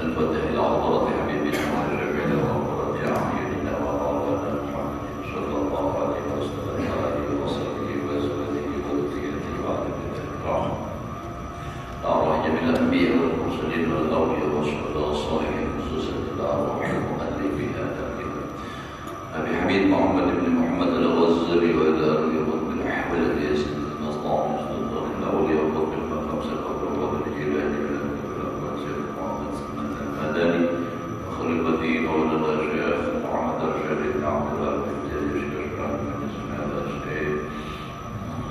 الفتح إلى حضرة حبيبنا وشفيعنا وقرة أعيننا ومولانا محمد صلى الله عليه وسلم وآله وصحبه وأزواجه وذريته وعلى الكرام أرواح جميع الأنبياء والمرسلين والأولياء والشهداء والصالحين خصوصا الأرواح المؤلفين هذا الكتاب أبي حميد محمد بن محمد الغزالي وإلى آله وصحبه الأحوال الذي نصنع من سلطان الأولياء وقبل المقام سقط وقبل الجيلاني المدني وخليفته مولانا الشيخ محمد الرشيد بن عبد الله بن زيد الشيخ بن اسماعيل الشيخ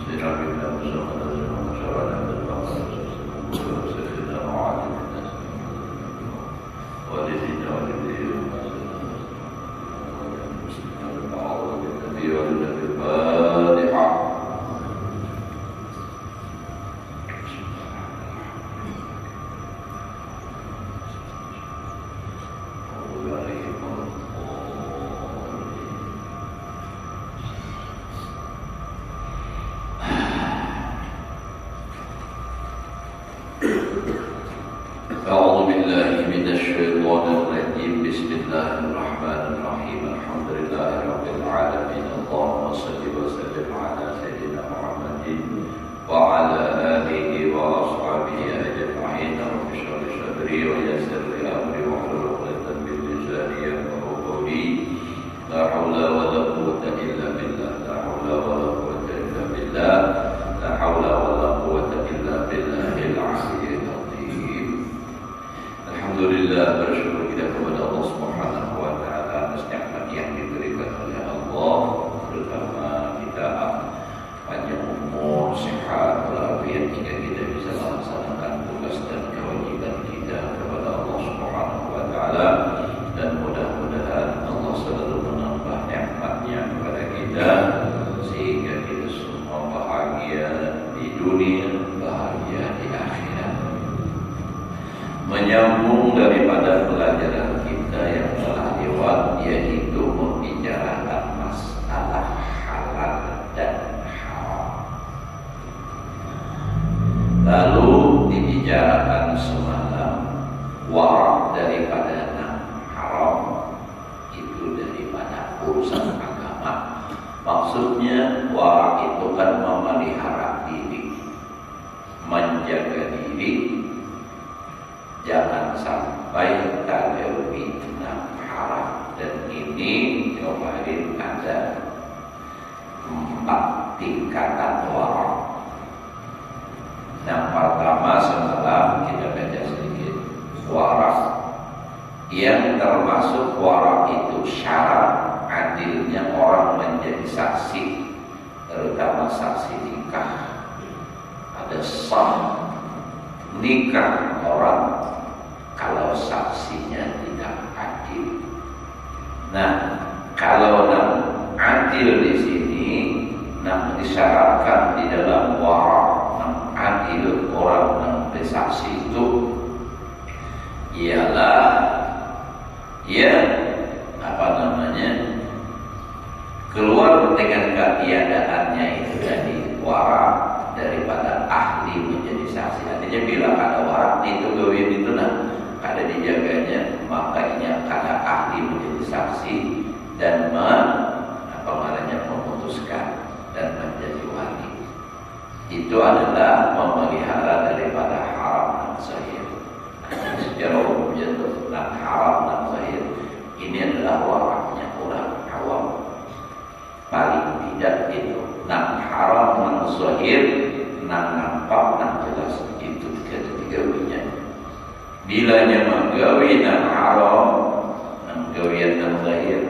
سيدنا بن مسلم الزمان شرعنا بالله سيدنا معاذ بن الناس والدينا والديه أعوذ بالنبي والنبي الفاتحة أعوذ بالله من الشيطان الرجيم بسم الله الرحمن الرحيم الحمد لله رب العالمين اللهم صل وسلم على سيدنا محمد وعلى آله وأصحابه أجمعين رب اشرح لي صدري ويسر لي أمري واحلل عقدة من لساني يفقهوا قولي لا حول ولا قوة إلا بالله لا حول ولا قوة إلا بالله لا حول ولا قوة إلا بالله العلي العظيم. Alhamdulillah, bersyukur kita kepada Allah Subhanahu wa taala atas nikmat yang diberikan oleh Allah, terutama kita panjang umur, sehat, walafiat hingga kita bisa melaksanakan tugas dan kewajiban kita kepada Allah Subhanahu wa taala, dan mudah-mudahan Allah selalu menambah nikmat-Nya kepada kita sehingga kita semua bahagia di dunia, bahagia di akhirat. Menyambung daripada pelajaran kita yang telah lewat, yaitu membicarakan masalah halal dan haram. Lalu dibicarakan semalam warak daripada haram itu daripada urusan agama. Maksudnya warak itu kan memelihara diri, menjaga diri, jangan sampai terlewati haram. Dan ini kemarin ada 4 tingkatan warak. Yang pertama semalam kita baca sedikit warak, yang termasuk warak itu syarat adilnya orang menjadi saksi, terutama saksi nikah. Ada sah nikah orang kalau saksinya tidak adil. Nah, kalau adil di sini disyaratkan di dalam warak adil orang yang bersaksi itu ialah keluar dengan ketiadaannya itu dari warak daripada ahli menjadi saksi. Artinya bila ada warak itu gawin itu kada dijaganya, makanya kada ahli menjadi saksi dan memutuskan dan menjadi wali. Itu adalah memelihara daripada haram dan zahir. Secara umum jatuh dan haram dan zahir ini adalah waraknya orang awam. Paling tidak itu haram dan zahir, nampak dan jelas, itu ketiga-tiganya. Bilanya menggawi haram, menggawi zahir,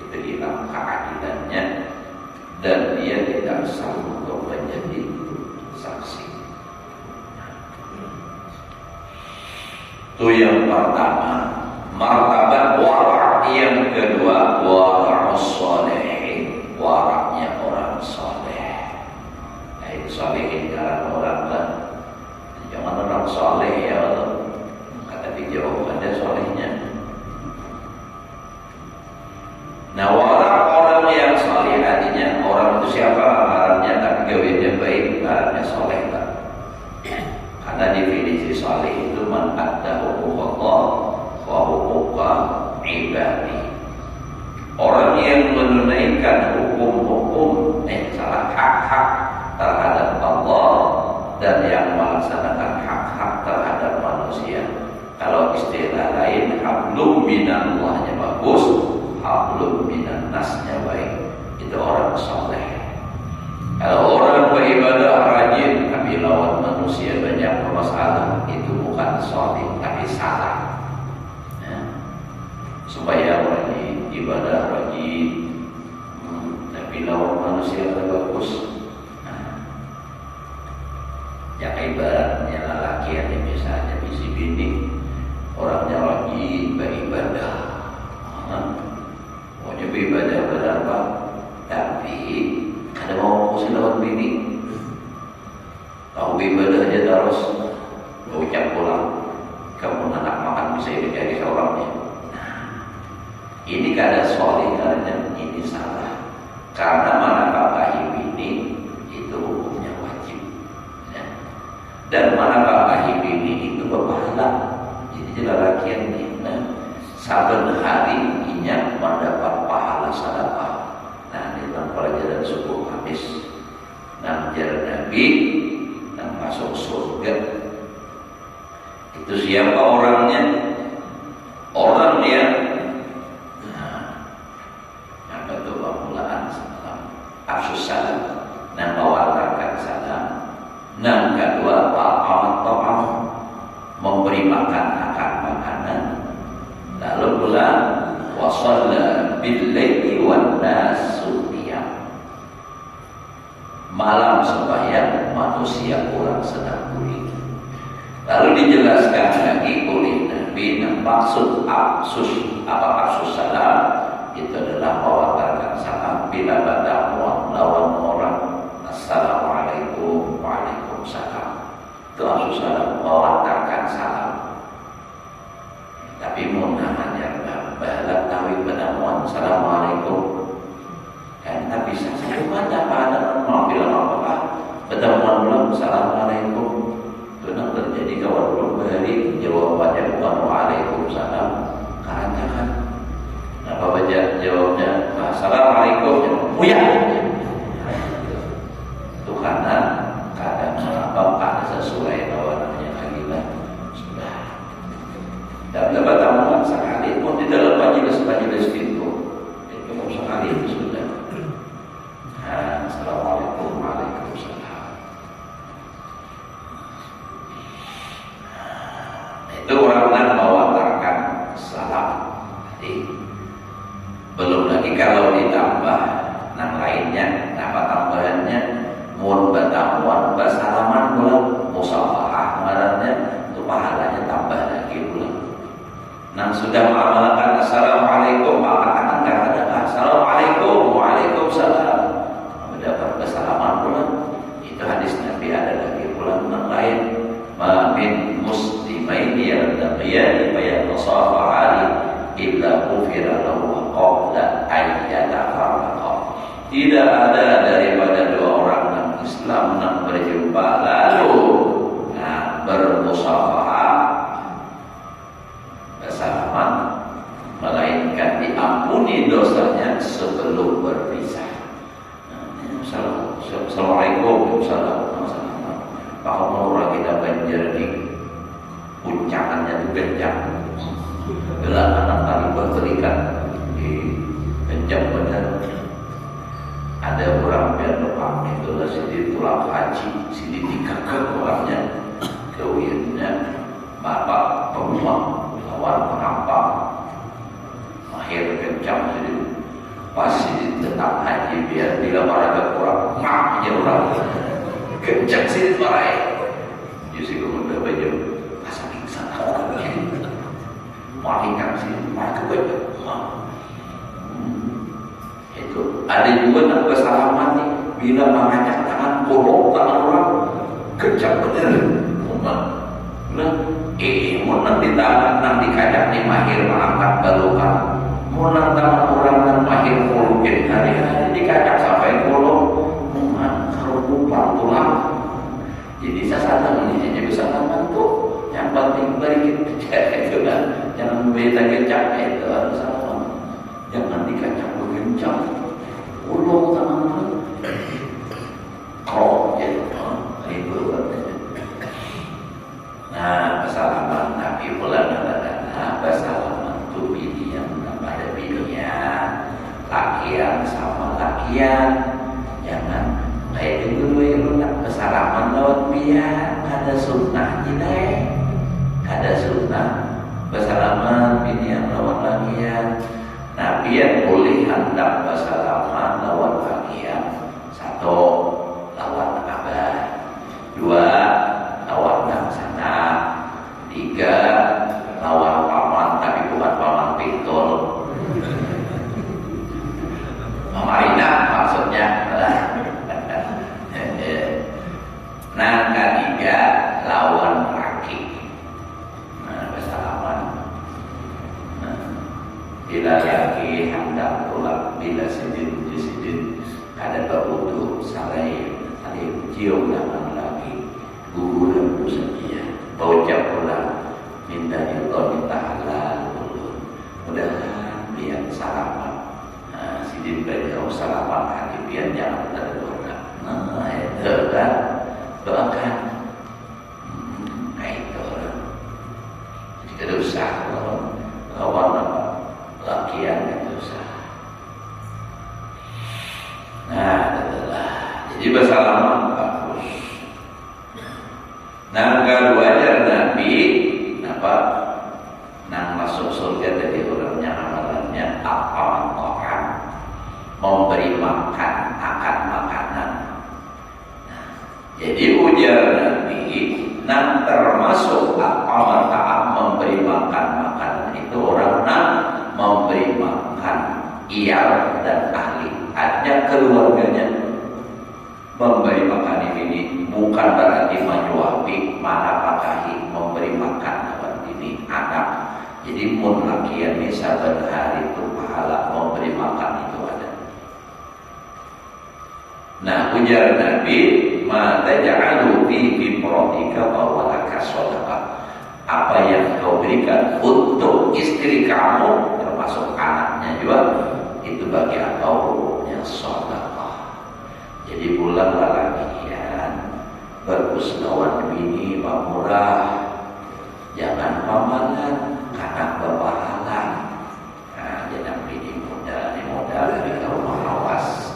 itu hilang keadilannya dan dia tidak sanggup untuk menjadi saksi. Itu yang pertama. Martabat warak yang kedua, warak sholihin, waraknya orang soleh. Solehin jalan orang kan, jangan orang soleh ya Allah. Kata dijawab ada solehnya. Nah, warak orang yang soleh artinya orang itu siapa amalannya tapi gawinya baik, amalannya soleh kan. Karena definisi soleh itu man adda huquq Allah yang menunaikan hukum-hukum salah hak-hak terhadap Allah dan yang melaksanakan hak-hak terhadap manusia. Kalau istilah lain, hablum minallahnya bagus, hablum minannasnya baik. Itu orang soleh. Kalau orang beribadah rajin tapi lawan manusia banyak masalah, itu bukan soleh tapi salah. Supaya rajin, ibadah rajin, tapi lawan manusia tak bagus. Yang ibaratnya lelaki yang misalnya bisi bini, orangnya rajin beribadah, maunya beribadah benar Pak, tapi ada mau usia lawan bini, tahu ibadah aja terus, ucap pulang, kamu anak makan bisa ini dari seorangnya. Ini kada soleh, karena ini salah. Karena menafkahi bini itu hukumnya wajib, ya. Dan menafkahi bini itu berpahala. Jadi lelaki yang saben hari inya mendapat pahala sedekah. Nah, ini dalam pelajaran subuh Kamis. Najar Nabi dan masuk surga. Itu siapa orangnya? Orang yang afsus salam, dan mewartakan salam. Yang kedua, ta'am, memberi makan akan makanan. Lalu pula wasalla bil laili wan nasu qiyam. Malam sembahyang, manusia kurang sedang guling. Lalu dijelaskan lagi oleh Nabi, maksud afsus salam itu adalah mewartakan salam bila berdakwah lawan orang. Assalamualaikum, waalaikumsalam. Itu afsus salam, mewartakan salam. Tapi mudah yang balak tahu berdakwah assalamualaikum, kan tak bisa. Saya baca pada mau bilang apa berdakwah belum assalamualaikum. Itu nak terjadi kawan belum beri jawabannya bukan waalaikumsalam, karena kan apa baca jawabnya assalamualaikum, ya itu karena kadang apa sesuai lawanannya lagi lah sudah. Dan dapat tamuan sekali pun di dalam majelis itu sekali itu sudah. Assalamualaikum, waalaikumsalam. Itu orang mewartakan salam. Belum lagi kalau ditambah yang lainnya, apa tambahannya? Mun bertamuan, bersalaman bulan, musafahah kemarinnya, itu pahalanya tambah lagi bulan. Nah sudah mengamalkan assalamualaikum, maka nggak ada assalamualaikum, waalaikumsalam, mendapat bersalaman bulan. Itu hadis Nabi ada lagi bulan yang lain. Ma min muslimaini yaltaqiyani fa yatasafahani illa ghufira lahu qabla an yatafarraqa. Tidak ada daripada dua orang yang Islam yang berjumpa lalu bermusafahah bersalaman, melainkan diampuni dosanya sebelum berpisah. Assalamualaikum, Waalaikumsalam. Bahwa orang kita banjir di puncakannya itu kencang. Bila anak tadi berberikan di kencang benar. Ada orang biar depan itu lah sini tulang haji, sini dikekang orangnya, kewirnya bapak pemuang lawan pengampang, mahir kencang sini, pas sini tetap haji biar bila marah kurang, mak aja orang kencang sini marah, justru kemudian baju pasang pingsan, malingkan sini marah kebanyakan. Itu ada juga nak bersalaman nih bila mengajak tangan kolok tangan orang kencang bener. Mau nanti tangan nanti kajak nih mahir mengangkat balukan. Mau nanti tangan orang dan mahir kolukin hari-hari dikajak sampai kolok. Kalau lupa tulang. Jadi saya sadar ini jadi bersalaman tuh yang penting beri kita itu kan. Jangan beda kencang itu bersalaman. Jangan dikajak begitu. kencang, ulung tangan kok gitu, ribut. Nah, persalaman Nabi pula karena persalaman itu pilihan pada pilihan lakian sama lakian, jangan kayak dulu itu nak persalaman lewat biar ada sunnahnya deh, ada sunnah persalaman pilihan lawan lakian. Nabi yang boleh hendak persalaman lawan lakian, satu lawan abah, dua lawan yang sana, tiga lawan paman tapi bukan paman pintul. Mama maksudnya. Nah, ketiga lawan laki. Nah, bersalaman. Nah, bila laki hendak pulang, bila sidin ada berwudu, saling cium tangan laki, gugur saja. Baucap pulang, minta Allah minta halal dulu. Mudah-mudahan biar salaman. Nah, sidin beliau salaman hati biar jangan tergoda. Nah, itu kan. Doakan, itu jika dosa lawan apa lakian dosa. Nah, adalah jadi bersalaman bagus. Nah, kalau wajar Nabi apa nang masuk surga dari orangnya amalannya apa makan memberi makan akan makanan. Jadi ujar Nabi, nang termasuk apa taat memberi makan makanan itu orang nang memberi makan iyal dan ahli, artinya keluarganya. Memberi makan ini bukan berarti menyuapi, menafkahi, memberi makan lawan ini anak. Jadi mun lakian ini saben hari itu pahala memberi makan itu ada. Nah, ujar Nabi, ma taj'alu fi imratika wa laka shadaqah. Apa yang kau berikan untuk istri kamu termasuk anaknya juga itu bagi engkau yang sedekah. Jadi bulanlah lakian berusnawan bini murah, jangan pamalan karena berpahala. Nah, jangan bini modal dari rumah awas.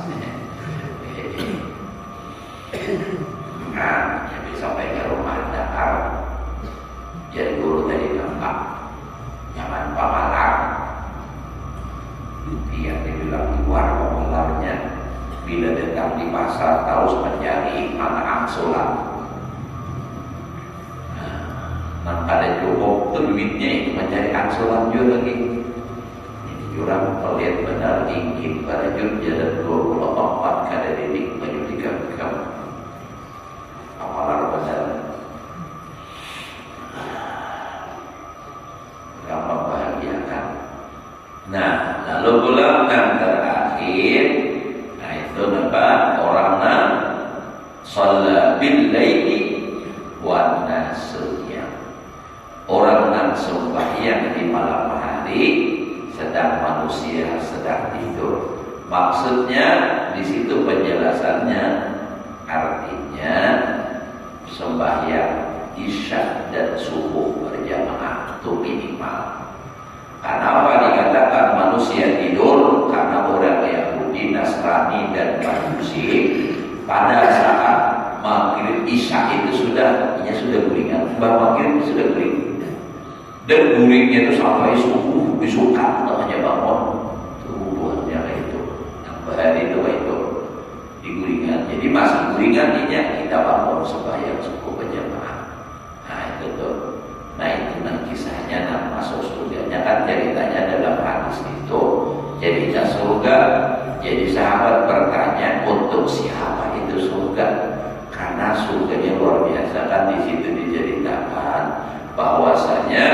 Nah, jadi sampai ke rumah Dakar, jadi guru dari gampang, jangan pamalang. Dia dibilang di warung pemalarnya, bila datang di pasar terus mencari anak angsulan. Nah, pada cukup tuh duitnya itu mencari angsulan juga lagi. Ini jurang pelit benar ingin pada jur jalan 24 kada didik menyudikan kamu. Amalan benar. Yang membahagiakan. Nah, lalu pula yang terakhir, nah itu apa? Orangnya shalla bil laili wa nasiyah. Orang yang sembahyang di malam hari sedang manusia sedang tidur. Maksudnya di situ penjelasannya artinya sembahyang isya dan subuh berjamaah itu minimal. Kenapa dikatakan manusia tidur? Karena orang Yahudi, Nasrani dan Majusi pada saat maghrib isya itu sudah gulingan, maghrib sudah guling. Dan gulingnya itu sampai subuh disukat namanya bangun. Tubuhnya itu, yang bahari itu digulingan. Jadi masih gulingan ini kita bangun sembahyang subuh berjamaah. Nah itu tuh. Nah itu kisahnya masuk surganya kan ceritanya dalam hadis itu. Jadinya surga. Jadi sahabat bertanya untuk siapa itu surga? Karena surganya luar biasa kan di situ diceritakan bahwasanya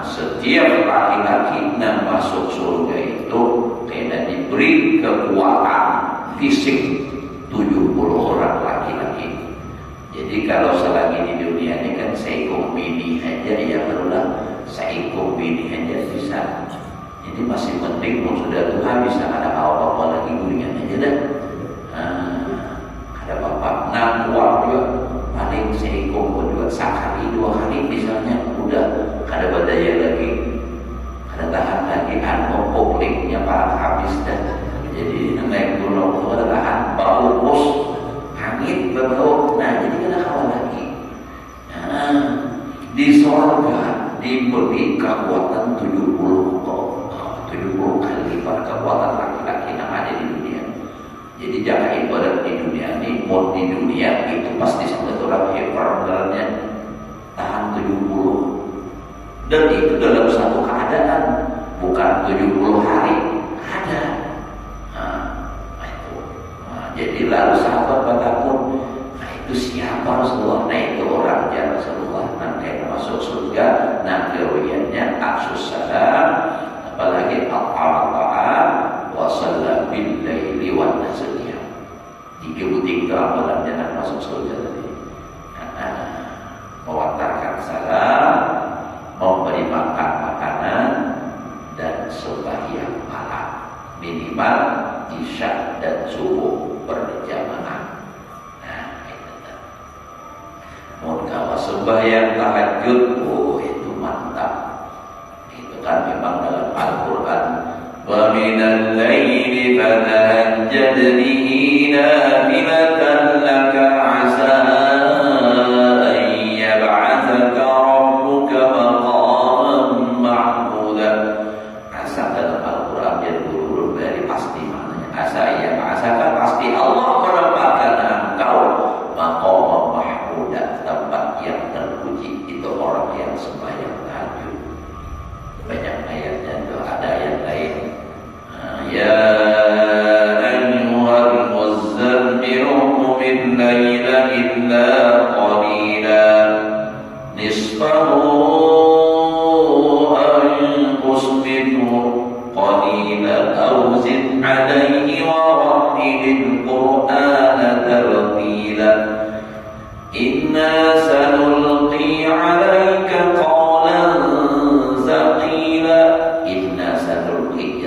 setiap laki-laki yang masuk surga itu kena diberi kekuatan fisik 70 orang laki-laki. Jadi kalau selagi di dunia ini kan seekor bini aja ya berulang, seekor bini aja bisa. Ini masih penting, sudah Tuhan bisa ada apa-apa lagi dunia aja dah. Ada bapak nang uang juga paling seikut juga sekali 2 hari misalnya udah kada berdaya lagi, kada tahan lagi kopliknya para habis dah. Jadi naik gunung itu kada tahan bau bos hangit berbau. Nah jadi kada kawan lagi. Di sorga diberi kekuatan 70 kali lipat kekuatan laki-laki yang ada di dunia. Jadi jangan ibadat di dunia ini, mau di dunia itu pasti sampai orang hipernya tahan 70. Dan itu dalam satu keadaan, bukan 70 hari ada. Jadi lalu sahabat bertakut, itu siapa Rasulullah? Nah itu orangnya Rasulullah, nanti masuk surga, nanti riwayatnya aksus salam, apalagi al-ta'am wa shalla bil laili wan nasriya. 3 amalan yang masuk surga tadi. Mewantarkan salam, memberi makan makanan, dan sembahyang malam minimal isya dan subuh berjamaah. Nah itu kan. Mau kalau sembahyang tahajud, itu mantap. Itu kan memang dalam Al-Quran. Wa minal laili fatahajjad bihi nafilatan laka asa an yab'athaka rabbuka maqaman mahmuda. Asa dalam Al-Quran dia dulu dari pasti maknanya. Asa ya asa kan pasti Allah menempatkan engkau maqaman mahmuda, tempat yang terpuji. Itu orang yang sembahyang tahajud. Banyak ayatnya itu, ada ayat lain. Ya ayyuhal muzammil qum al-laila illa qalila nisfahu aw inqus minhu qalilan aw zid alayhi wa rattilil qur'ana tartila inna sanulqi 'alaika qawlan thaqila. Inna sanulqi,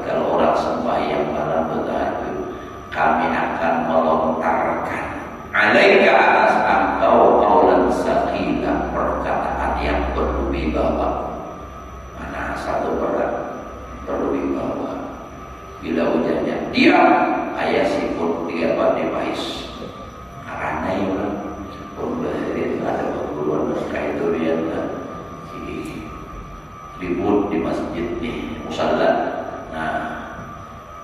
kalau orang sembahyang malam bertahajud, kami akan melontarkan 'alaika atas engkau qawlan thaqila, perkataan yang berwibawa. Mana satu berat berwibawa. Bila hujannya diam, ayah siput dia dibahis karena itu pemberi ada perguruan mereka itu dia ribut di masjid nih musalla. Nah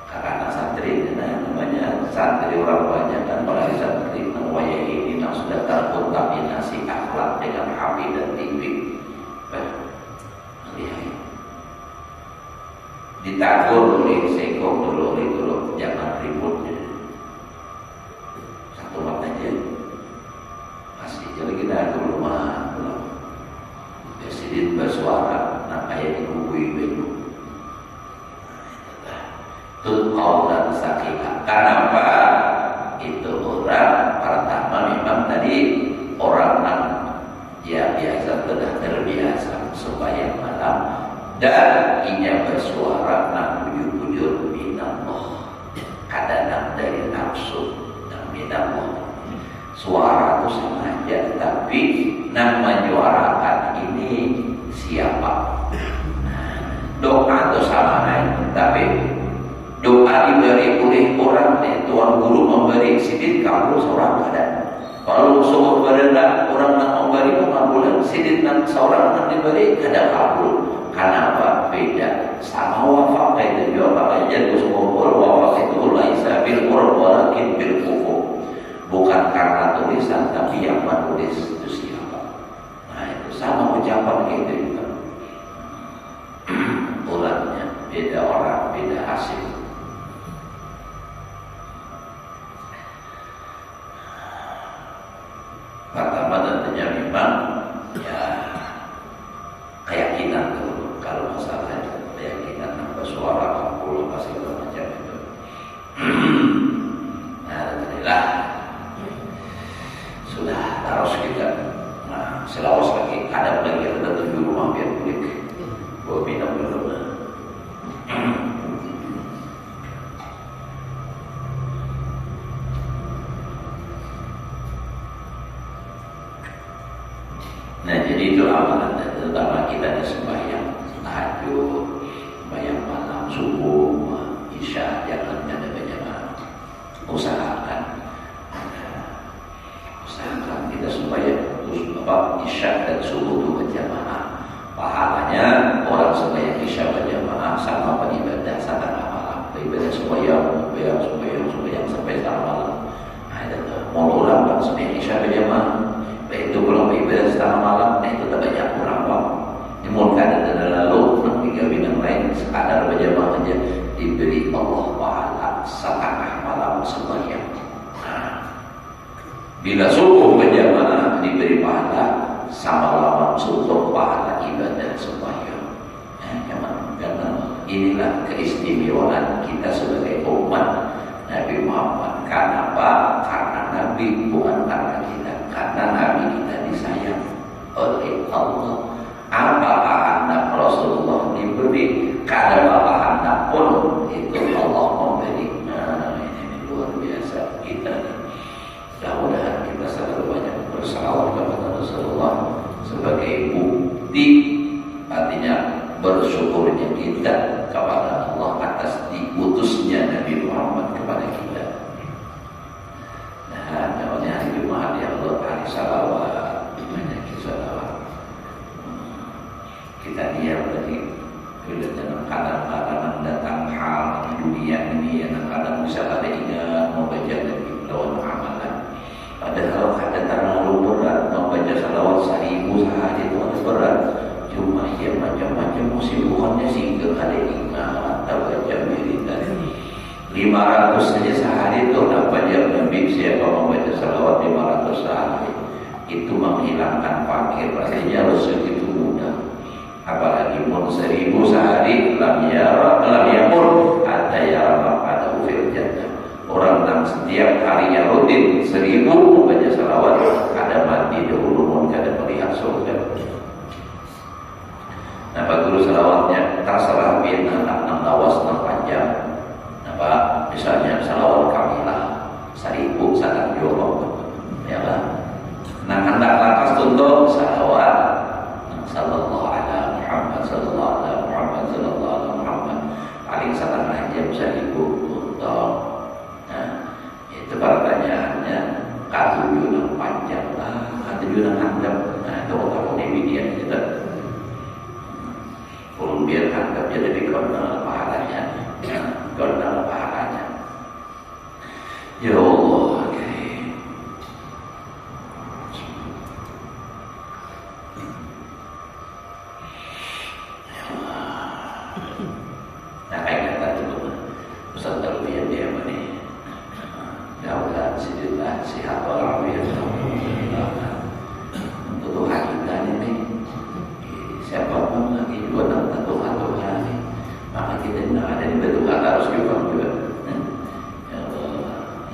karena santri, namanya santri orang banyak kan, apalagi santri wayah ini yang sudah terkontaminasi akhlak dengan HP dan TV. Lihat ditakur oleh sekong dulu jangan ributnya satu waktu aja masih jadi kita ke rumah presiden bersuara nak ayat nungguin begitu tuh kau dan sakit. Kenapa? Itu orang pertama memang tadi orang yang biasa sudah terbiasa supaya malam dan ia bersuara nak bujur-bujur minallah, kadang dari nafsu dan minallah. Suara itu sengaja, tapi nak menyuarakan ini siapa? Doa itu sama aja, tapi doa diberi oleh orang, Tuan Guru memberi sidin kabul seorang ada. Kalau seorang berendah orang nak memberi pengabulan, sidin nak seorang nak diberi kada kabul. Kenapa? Beda. Sama wafak itu juga pakai jadi semua wafak itu laisa bil qur'an walakin bil kufur. Bukan karena tulisan, tapi yang menulis itu siapa. Nah itu sama ucapan gitu juga. Ulatnya beda orang, beda hasil. Pertama tentunya memang ya keyakinan tuh. Kalau masalah keyakinan bersuara kabul apa segala macam itu. Nah alhamdulillah sudah harus kita. Nah selawas lagi ada lagi ada 7 rumah biar kulik. Gua minum dulu. jadi itu amalan, terutama kita di sembahyang tahajud, sembahyang malam, subuh, isya, jangan ada berjamaah. Usahakan kita sembahyang isya dan subuh itu berjamaah. Pahalanya orang sembahyang isya berjamaah sama beribadah setengah malam, beribadah sembahyang sampai setengah malam. Mau orang sembahyang isya berjamaah, itu kalau beribadah setengah malam, itu tak banyak kurang waktu. Namun kadang lalu tiga bintang lain sekadar berjamaah saja diberi Allah pahala setengah malam sembahyang. Bila subuh berjamaah diberi pahala sama malam suntuk pahala ibadah sembahyang. Karena inilah keistimewaan kita sebagai umat Nabi Muhammad. Kenapa? Karena Nabi, bukan karena kita. Karena Nabi kita disayang oleh Allah. Apakah anak Rasulullah diberi, kadang anak pun itu Allah memberi. Ini luar biasa kita. Mudah-mudahan kita selalu banyak bersalawat kepada Rasulullah sebagai bukti, artinya bersyukurnya kita kepada Allah atas diutusnya Nabi Muhammad kepada kita. Nah, namanya hari Jumat ya Allah, hari salawat, banyak salawat. Kita diam tadi, bila kadang-kadang datang hal di dunia ini, kadang-kadang bisa ada ingat membaca dari lawan amalan. Padahal kadang terlalu berat membaca salawat 1000 sehari itu ada berat. Cuma ya macam-macam musibukannya sehingga ada ingat baca wiridan 500 saja sehari itu dapat jam Nabi. Siapa membaca salawat 500 sehari itu menghilangkan fakir, rasanya rezeki itu mudah. Apalagi pun 1000 sehari lam yakun hatta yara maq'adahu fil jannah. Orang yang setiap harinya rutin 1000 membaca salawat, ada mati dahulu pun kada melihat surga. Nah, guru salawatnya terserah biar nak lawas nak panjang. Nah, misalnya salawat kamilah 1000 salam jawab, ya kan? Nah, hendak lakas tuntuk salawat sallallahu ala Muhammad sallallahu ala Muhammad sallallahu ala Muhammad paling setengah jam 1000 tuntuk. Itu pertanyaannya, katuju yang panjang lah, katuju yang handap. Nah, itu otak dia kita. Kalau biar handap jadi dikontrol pahalanya, kontrol pahalanya. Ya Allah, nah kayak tadi tuh, Ustaz terlebih dia mana? Daulat sejuta sihat walafiat. Untuk Tuhan kita ini, siapapun lagi juga tentang Tuhan ini, maka kita tidak ada di berdoa harus juga.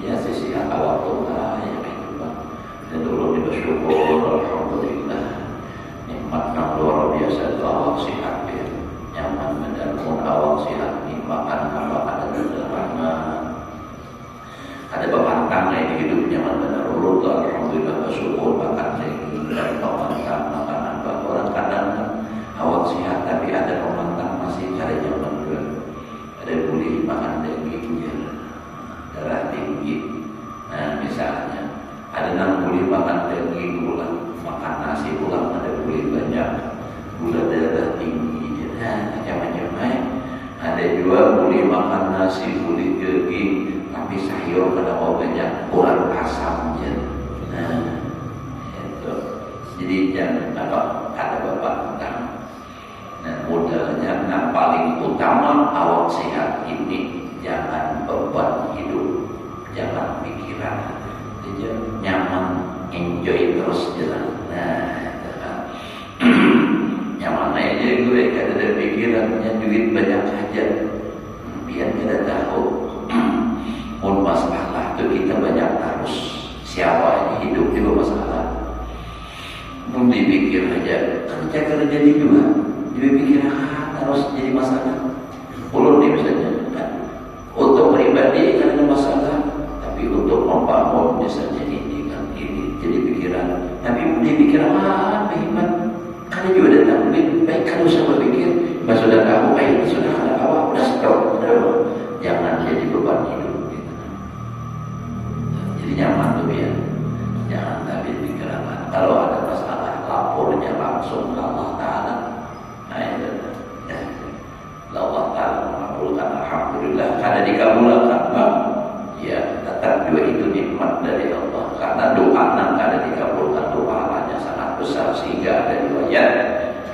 Ya sisi akal Tuhan ya juga. Dan dulu bersyukur, alhamdulillah, nikmat yang luar biasa itu awal sihat ya, nyaman dan pun awal sihat ini makan ada sederhana. Ada pemantang yang hidupnya benar urut, alhamdulillah bersyukur makan daging dari pemantang makanan. Orang kadang awak sehat tapi ada pemantang masih ada nyaman juga. Ada boleh makan dagingnya, darah tinggi. Nah misalnya ada yang boleh makan daging gula, makan nasi pulang ada boleh banyak gula darah tinggi. Nah macam-macam. Ada juga boleh makan nasi boleh daging tapi sayur kenapa banyak kurang asamnya. Nah, itu. Jadi jangan ada bapak tentang. Nah, modalnya yang paling utama awak sehat ini jangan beban hidup, jangan pikiran, jadi nyaman, enjoy terus jalan. Nah, nyaman aja gue kada ada pikirannya duit banyak aja, biar kita tahu. Pun masalah itu kita banyak harus siapa ini hidup juga masalah. Pun dipikir aja kerja di juga, dipikir harus jadi masalah. Ulun nih misalnya kan, untuk pribadi kan ada masalah, tapi untuk membangun misalnya ini kan ini jadi pikiran. Tapi dipikir apa hebat Kami juga datang lebih baik kalau saya berpikir, sudah kamu baik, sudah ada awal, sudah stop, jangan jadi beban hidup. Gitu. Jadi nyaman tuh ya, jangan tapi pikiran. Kalau ada masalah, lapornya langsung ke Allah Taala. Nah itu, ya. Allah Taala mengabulkan, alhamdulillah, karena dikabulkan, Pak. Ya, tetap juga itu nikmat dari Allah. Karena doa kada dikabulkan, doanya sangat besar sehingga ada riwayat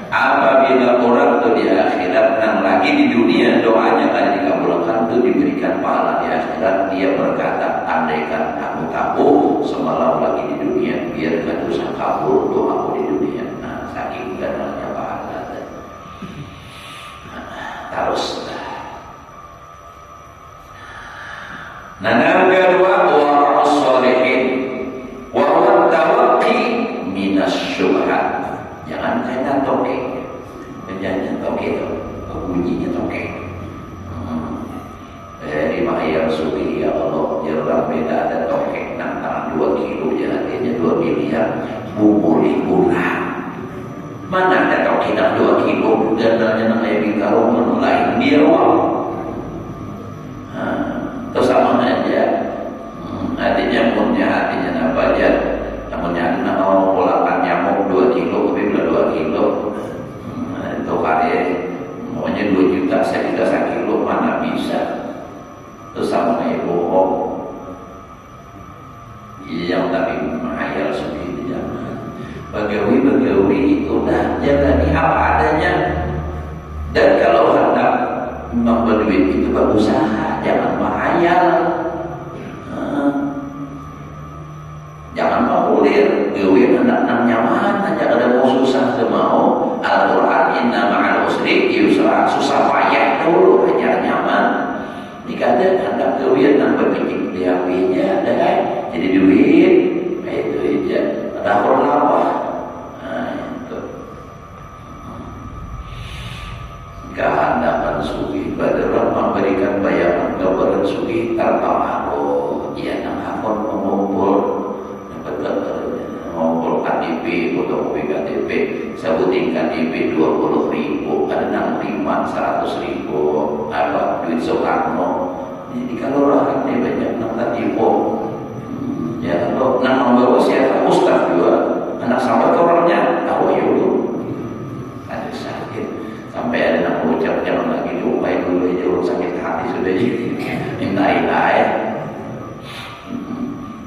apabila orang itu di akhirat nang lagi di dunia doanya kada dikabulkan itu diberikan pahala di akhirat. Dia berkata, andaikan aku tahu semalam lagi di dunia biar kada usah kabul doaku di dunia. Nah, saking gananya pahala. Terus. Nah, yang kedua wara'us sholihin wa tawaqqi minas syubhat. Jangan kena toke. Menjadinya toke itu bunyinya toke. Dari mahayar subi ya Allah, jarang beda ada toke antara 2 kilo artinya 2 miliar bubuli kurang. Mana ada toke nak 2 kilo gandanya nang ayam karung lain dia uang. Terus sama aja, artinya punya hatinya apa aja, namanya mau polakan nyamuk 2 kilo, tapi bila 2 kilo, itu kali maunya 2 juta, saya tidak 1 kilo, mana bisa? Terus sama kayak bohong, yang tapi menghayal seperti jangan. Bagawi itu dah jalani apa adanya. Dan kalau hendak berduit itu berusaha, jangan menghayal, jangan mengulir. Gawin hendak nyaman, hanya ada mau susah semau. Al-Quran inna ma'al usri yusra, susah payah dulu, hanya nyaman. Jika ada hendak gawin nang berpikir diapinya, ada kan? Jadi duit, itu aja. Ada orang apa? Kehandapan sugi Badran memberikan bayangan gambaran sugi tanpa makhluk. Ia nang akun mengumpul mengumpul KTP, fotokopi KTP, sebutin KTP 20.000, ada 65 100.000, apa duit Soekarno. Jadi kalau orang ini banyak nang tipu, ya kalau nang membawa siapa Ustaz juga, anak sahabat orangnya tahu yuk, ada sakit. Sampai ada yang mengucap jangan lagi diupai dulu aja, orang sakit hati sudah minta ya.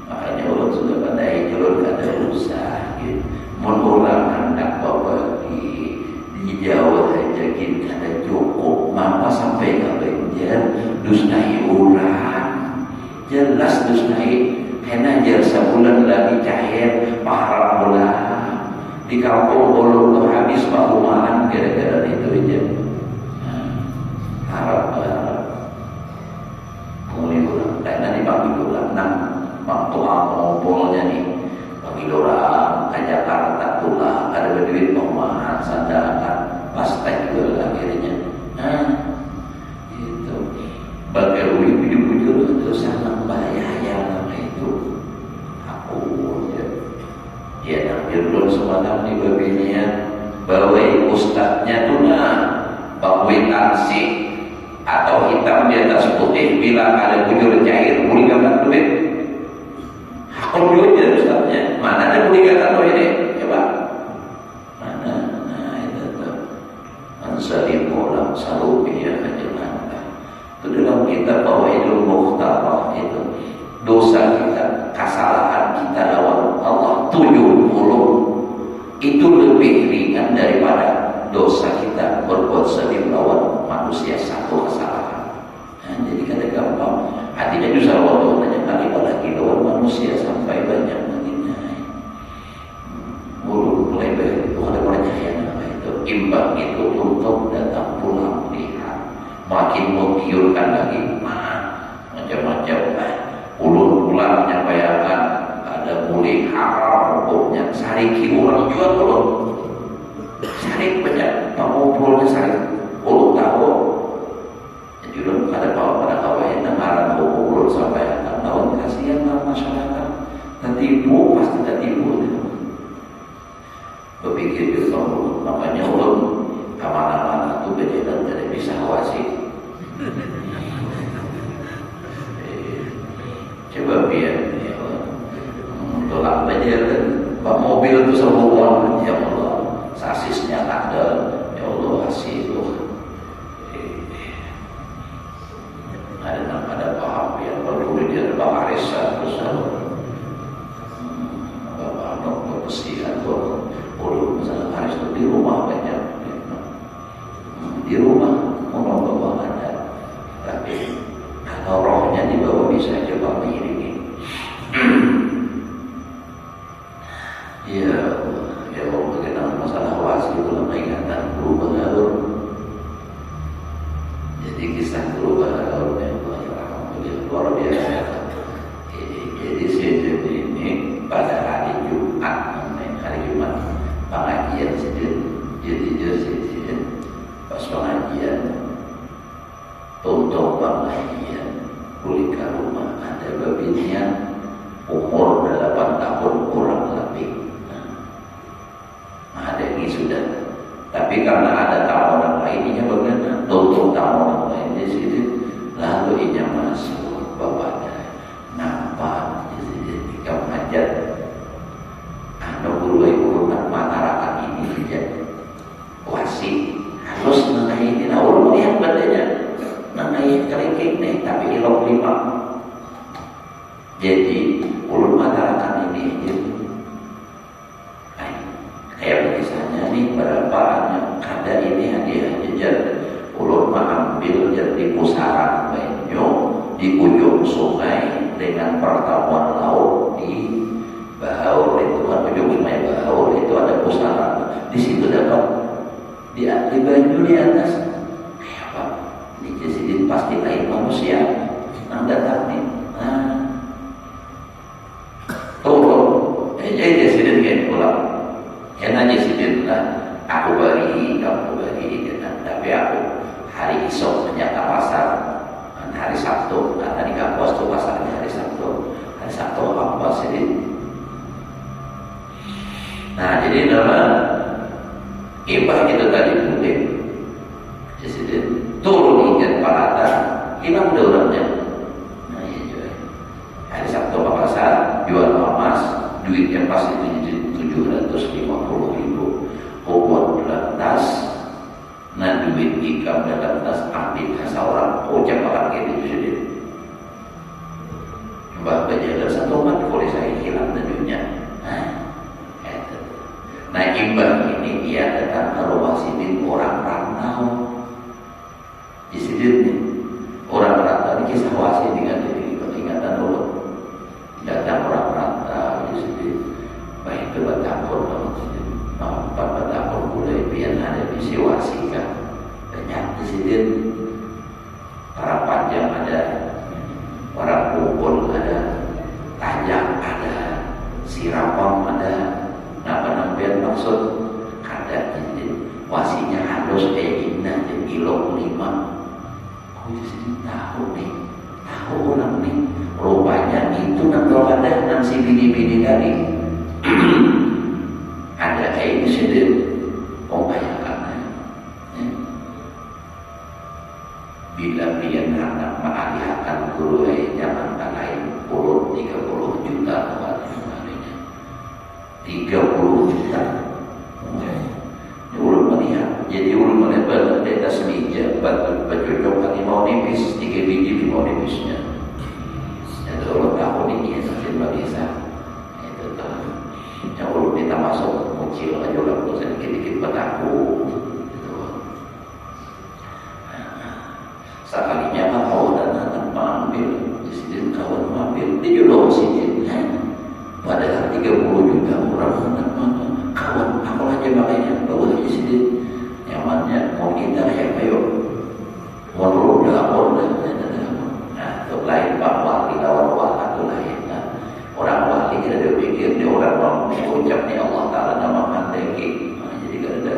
Makanya orang sudah pandai jalur kada usah gitu. Mun orang hendak bawa di Jawa aja kita kada cukup, maka sampai ke Banjar dusnai orang. Jelas dusnai kena jar sebulan lagi cair pahala bola. Di kampung bolong tuh habis bahu makan gara-gara itu aja. Harap mulai orang, karena dibagi orang enam waktu ngumpulnya nih bagi orang ke Jakarta pula ada duit pemahan sandakan pasti juga akhirnya. Itu bagi bujur-bujur itu sangat bahaya nama itu. Aku ya nampil semalam di babinya bawai ustadznya tuh bawai taksi atau hitam di atas putih bila ada bujur cair boleh gambar duit aku duitnya ustadznya mana ada boleh gambar duit ini coba mana itu tuh ansalim orang salubiyah ajalan itu dalam kitab Fawaidul Mukhtarah itu dosa kita, kesalahan kita lawan Allah 70 itu lebih ringan daripada dosa kita berbuat selim lawan manusia 1 kesalahan. Nah, jadi kata gampang, artinya dosa lawan Tuhan kali apalagi lawan manusia sampai banyak nantinya. Mulai itu ada percaya itu imbang itu untuk datang pulang lihat, makin menggiurkan lagi, macam-macam. Ulun pulang menyampaikan ada boleh haram hukumnya sariki orang jual ulun sarik banyak pengumpulnya sarik ulun tahu jadi ulun ada bawa pada kawain dengaran hukum ulun sampai tahun kasihan lah masyarakat tertipu pasti tertipu berpikir juga ulun ada, ya Allah kasih itu. Ada paham yang perlu dia Bapak Arisa terus Bapak Nok berpesihan kalau misalnya Aris itu di rumah banyak, di rumah mau bawa ada, tapi kalau rohnya dibawa bisa aja Bapak ini. Ya Allah berkenaan masalah wasi itu ingatan berubah alur. Jadi kisah berubah alur luar biasa. Jadi sejak ini pada hari Jumat pengajian jadi pas pengajian untuk pengajian pulang ke rumah ada babinya umur 8 tahun kurang lebih. Ada ini sudah, tapi karena ada tamu orang lainnya bagaimana untuk tamu orang lain di situ lalu ia masuk. Bapaknya nampak jadi hajat anu gulai urunan masyarakat ini saja wasi halus mengenai ini nah orang melihat badannya mengenai kelingking nih tapi ilok 5 jadi ulun masyarakat ini jadi kayak misalnya nih berapa ada ini hadiah jajan ulun mengambil jadi pusaran banyu di ujung sungai dengan pertemuan laut di Bahaur itu kan ujung sungai Bahaur itu ada pusara di situ dapat di baju di atas kayak apa di Jasidin pasti lain manusia yang datang nih turun Jasidin kayak pulang karena Jasidin lah aku bagi kamu bagi tapi aku hari esok ternyata pasar hari Sabtu, tadi kampus itu pasarnya hari Sabtu apa sih? Nah jadi nama ibah itu tadi penting. Jadi turun ingat palata, hilang dorongnya. Nah iya juga. Hari Sabtu apa pasar jual emas, duitnya pasti 750.000. Hukum dalam tas. Nah duit ikam dalam tas ambil khasa orang ojek makan gitu jadi coba belajar satu umat kalau saya hilang duitnya nah imbang ini dia datang ke rumah sidin orang rantau di sidin nih orang rantau ini kisah wasi dengan ingatan dulu datang orang rantau di sidin baik itu batapur batapur mulai biar ada misi wasi kan banyak di sidin para panjang ada orang pukul ada tajam ada sirapam ada nampian maksud kada jadi wasinya halus indah dan ilok 5 kok jadi tahu nih tahu orang nih rupanya itu nang ada nang si bini-bini tadi ada kayak di sini bayangkan bila dia anak mengalihkan guru jangan lain 30 juta 30 juta ulun melihat jadi ulun melihat di atas meja baju coklat mau nipis 3 biji mau nipisnya jadi ulun tahu ini sakit bagisa itu tuh yang ulun kita masuk muncul aja ulang tuh sedikit-sedikit betaku gitu sekalinya mah mau dan anak mengambil di sini kawan mengambil di jodoh sini padahal 30 juta orang kawan aku aja makanya bawa di sini nyamannya mau kita yang ayo mau dulu dapur nah itu lain pak wali kawan wali itu lain orang wali kita dia pikir dia orang mau ucap nih Allah Ta'ala nama mandeki jadi gak ada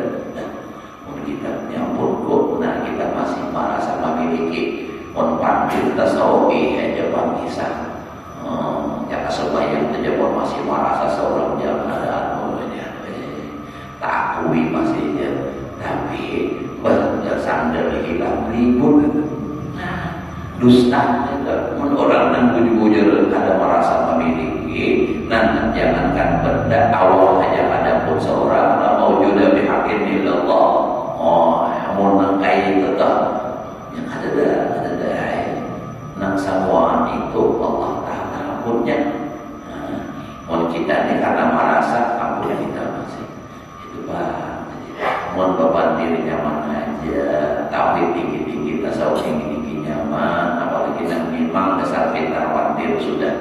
kita nyampur kok nah kita masih merasa memiliki panggil tasawuf aja bisa yang sebayang saja pun masih merasa seorang jangan ada mulanya tak akui masih ya tapi bersandar hilang ribut dusta orang yang bujur-bujur ada merasa memiliki dan jangankan benda Allah hanya ada pun seorang mau mawjuda bihaqqin illallah. Oh, amun nang kai tetap yang ada nang samuan itu Allah Ta'ala ampunnya. Mun kita ini karena merasa ampun kita masih itu Pak. Mun beban diri nyaman aja, tauhid tinggi-tinggi, tasawuf tinggi-tinggi nyaman, apalagi nang memang dasar pintar pandai sudah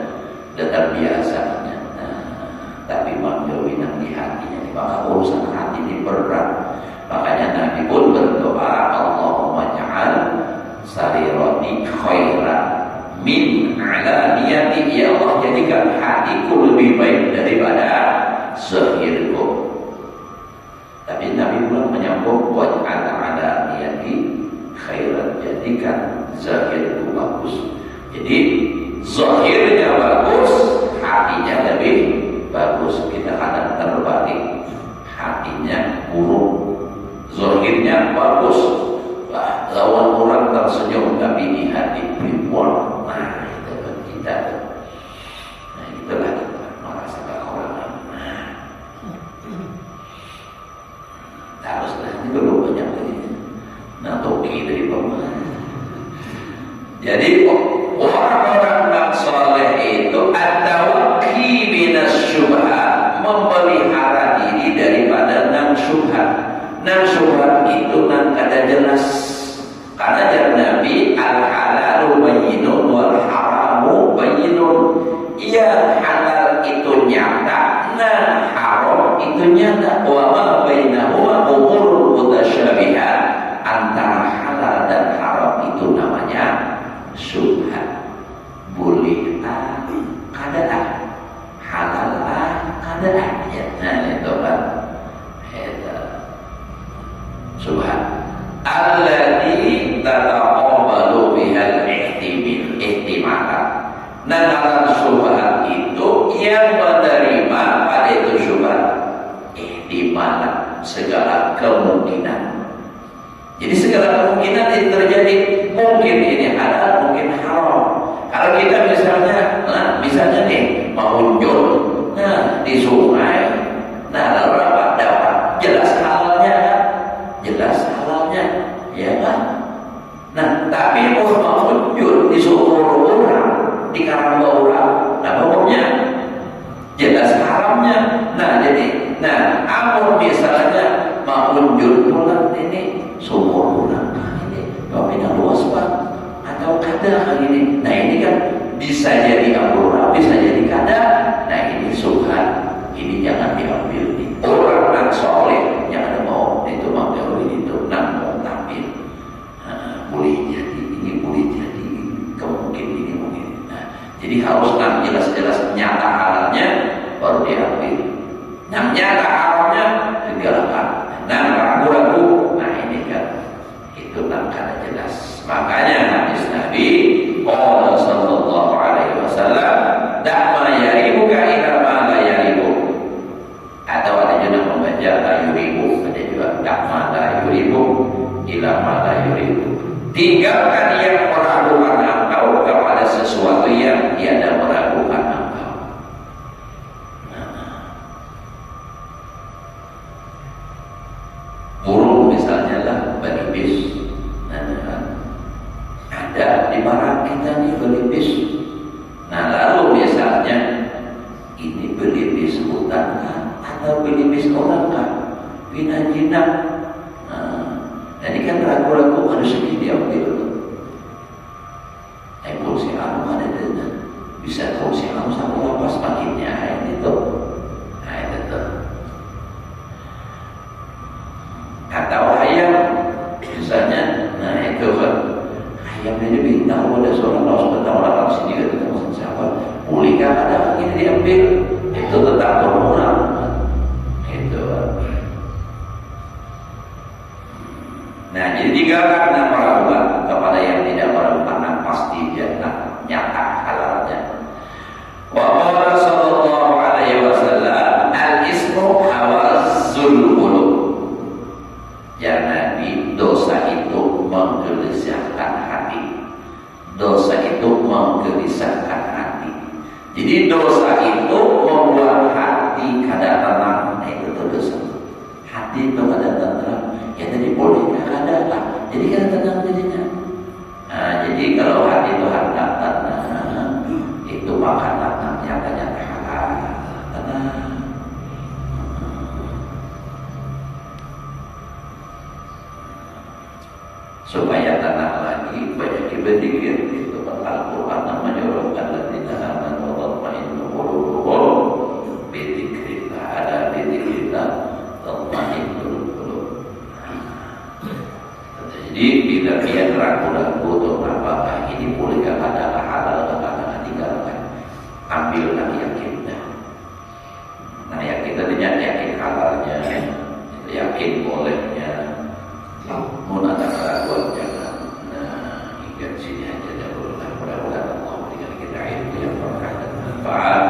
terbiasanya. Tapi menjauhi nang di hatinya, maka urusan hati ini berat. Makanya Nabi pun berdoa, Allahumma ja'al sarirati khairan min alaniyati. Ya Allah, jadikan hatiku lebih baik daripada zahirku. Tapi Nabi pun menyambung waj'al alaniyati khairan, jadikan zahirku bagus. Jadi zahirnya bagus, hatinya lebih bagus. Kita kadang terbalik, hatinya buruk, zahirnya bagus. Lawan orang tersenyum tapi di hati ribuan. Nah, itu kita. Nah, itulah kita merasa kekurangan. Haruslah ini belum banyak lagi. Nah, toki dari bawah. Jadi orang-orang yang soleh itu at-tawaqi minas syubhat, memelihara diri daripada nang syubhat. Nang syubhat itu nang kada jelas. Karena jar Nabi al-halalu bayyinun wal haramu bayyinun. Iya, halal itu nyata, nah haram itu nyata. Wa ma bainahuma umurun mutasyabihat. Antara halal dan haram itu namanya syubhat. Boleh kada halal kada ya. Nah, itu kan syubhat alladzi tataqabbalu bihal ihtimalat. Nah, syubhat itu yang menerima pada itu syubhat ihtimalat, segala kemungkinan. Jadi segala kemungkinan itu terjadi. Mungkin ini halal, mungkin haram. Kalau kita misalnya nih mau unjul, di sungai, lalu apa dapat jelas halalnya kan? Jelas halalnya, ya kan? Nah, tapi mau unjul di sumur orang, di karang orang, hukumnya jelas haramnya. Amun misalnya mau unjul pulang ini sumur orang ini, bapaknya luas Pak, atau kada ini. Nah, ini kan bisa jadi amrullah, bisa jadi kada. Nah, ini syubhat, ini jangan diambil. Orang yang soleh yang ada mau itu mengambil itu nang mau tampil. Boleh jadi ini, boleh jadi kemungkinan ini mungkin. Jadi harus nang jelas-jelas nyata halalnya baru diambil. Nang nyata haramnya digalakkan. Nang ragu-ragu, nah ini kan itu nang kada jelas. Makanya hadis Nabi qala sallallahu alaihi wasallam, "Da'ma yaribuka ila ma la yaribuk." Atau ada juga membaca la yuribu, ada juga da'ma la yuribu ila ma la yuribu. Tinggalkan yang meragukan engkau kepada sesuatu yang tiada meragukan engkau. Burung misalnya lah belibis. Ada di barat kita nih belibis. Nah, lalu misalnya ini belibis hutan kan atau belibis orang kan, bina jinak. Ini kan ragu-ragu harus sedih diambil tuh. Kalau si anu ada dengan bisa tahu si anu sama lapas makinnya ini tuh. Nah, itu tuh. Atau ayam misalnya, nah itu kan ayam ini bintang ada seorang laos bintang orang sini kita maksud siapa? Pulihkah ada ini diambil? Itu tetap orang. Itu. Nah, jadi tinggalkan yang meragukan kepada yang tidak meragukan yang pasti jannah nyata halalnya. Wa qala sallallahu alaihi wasallam al-ismu hawazzul qulub. Ya Nabi, dosa itu menggelisahkan hati. Dosa itu menggelisahkan hati. Jadi dosa itu membuat hati kada tenang. Nah, itu dosa. Hati hati itu ada tentram, ya tadi boleh ada lah. Jadi kan tenang jadinya. Nah, jadi kalau hati itu harta tenang, itu maka tenang nyata-nyata halal. Tenang. Supaya tenang lagi banyak berzikir itu Al-Quran menyuruhkan ladzina amanu wa tatma'innu qulubuhum bi dzikrillah, ada bi dzikrillah tatma'innul qulub. Jadi bila dia ragu-ragu atau apakah ini boleh gak ada halal atau tinggalkan, ambilkan yakinnya. Nah yakin tadinya yakin halalnya, yakin bolehnya. Mun ada keraguan jangan. Nah, hingga sini aja dulu. Mudah-mudahan Allah memberikan kita ilmu yang berkah dan manfaat.